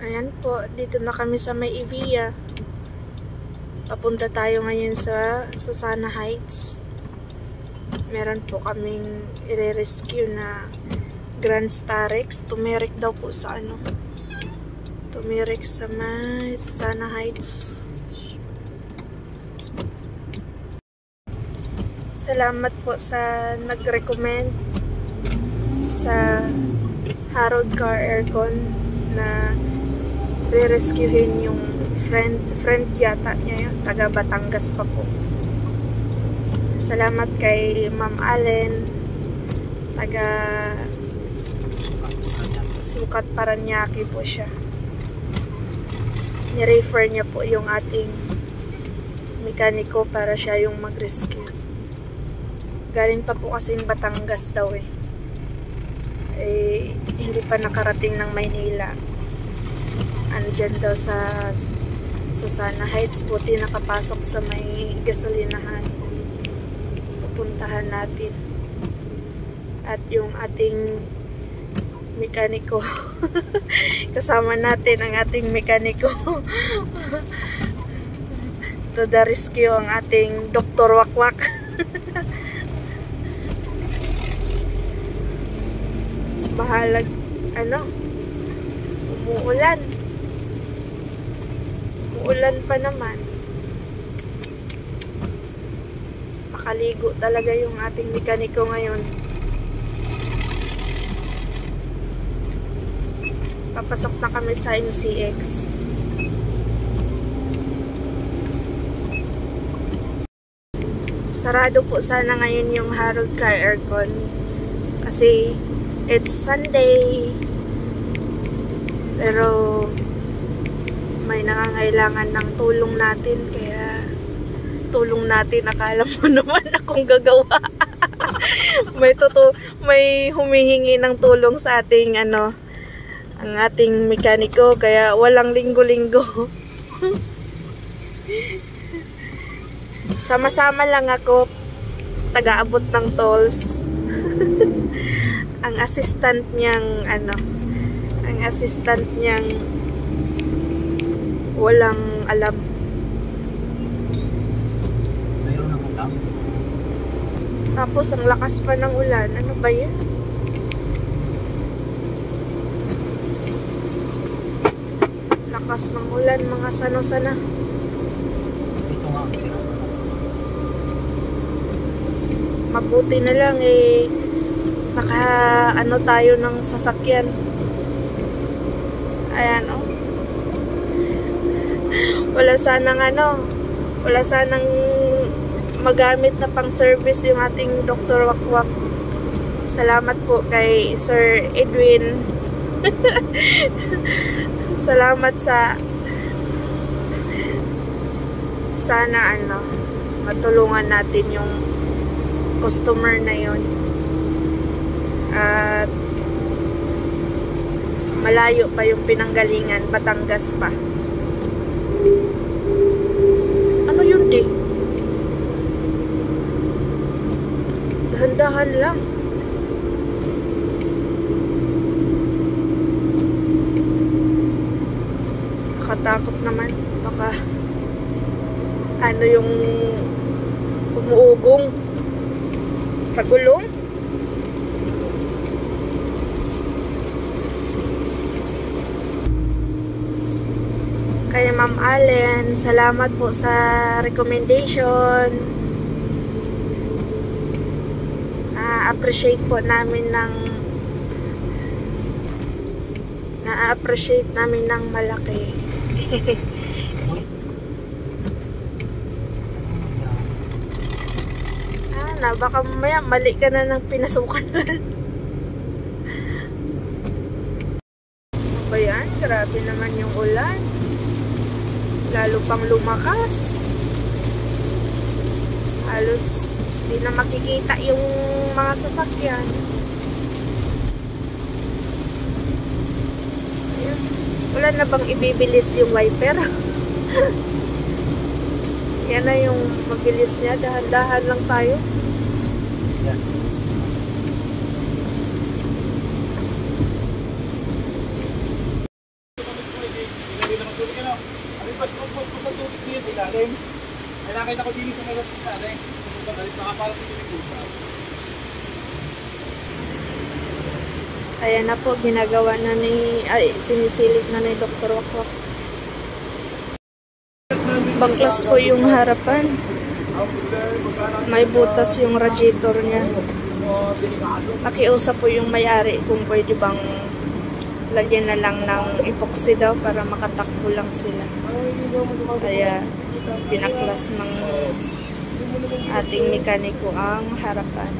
Ayan po, dito na kami sa may Evia. Papunta tayo ngayon sa Susana Heights. Meron po kaming i-rescue na Grand Starex. Tumirik daw po sa ano. Tumirik sa may Susana Heights. Salamat po sa nag-recommend sa Harold Car Aircon na re-rescuehin yung friend yata niya yun, taga Batangas pa po. Salamat kay Ma'am Allen, taga Sukat Paranaque po siya. Ni-refer niya po yung ating mekaniko para siya yung mag-rescue. Galing pa po kasing Batangas daw eh. Hindi pa nakarating ng Maynila. Andyan daw sa Susana Heights. Buti nakapasok sa may gasolinahan. Pupuntahan natin. At yung ating mekaniko. Kasama natin ang ating mekaniko. To the rescue ang ating Dr. Wakwak. Bahalag, umuulan. Umuulan pa naman. Makaligo talaga yung ating mekaniko ngayon. Papasok na kami sa MCX. Sarado po sana ngayon yung Harold Car Aircon kasi it's Sunday, pero may nangangailangan ng tulong natin, kaya tulong natin. Akala mo naman akong gagawa. may humihingi ng tulong sa ating ang ating mekaniko, kaya walang linggo-linggo. Sama-sama lang ako taga-abot ng tolls. Ang assistant niyang walang alam. Mayroon ng ulam. Tapos ang lakas pa ng ulan. Ano ba yan? Lakas ng ulan, mga sano-sana. Ito nga ang sira. Mabuti na lang naka tayo ng sasakyan. Ayan wala sanang magamit na pang service yung ating Dr. Wakwak. Salamat po kay Sir Edwin. Salamat sana matulungan natin yung customer na yon. At malayo pa yung pinanggalingan, Batangas pa. Ano yun di? Dahan-dahan lang. Nakatakot naman. Baka yung umuugong sa gulong. Kaya Ma'am Allen, salamat po sa recommendation. Na-appreciate namin ng malaki. Baka mamaya mali ka na ng pinasukan. Ano ba yan? Grabe naman yung ulan. Lalo pang lumakas. Halos di na makikita yung mga sasakyan. Ayan. Wala na bang ibibilis yung wiper? Yan na yung mabilis niya. Dahan-dahan lang tayo. Yan. tubig ano. Ano yung pas sa tubig niya sa ilalim? Ay nakita ko din sa mga sa ilalim. Nakapalap yung tubig ko. Ayan na po, ginagawa na sinisilip na ni Dr. Wakwak. Baklas po yung harapan. May butas yung radiator niya. Nakiusap po yung may-ari kung pwede bang lagyan na lang ng epoxy daw para makatakbo lang sila. Kaya pinaklas ng ating mekaniko ang harapan.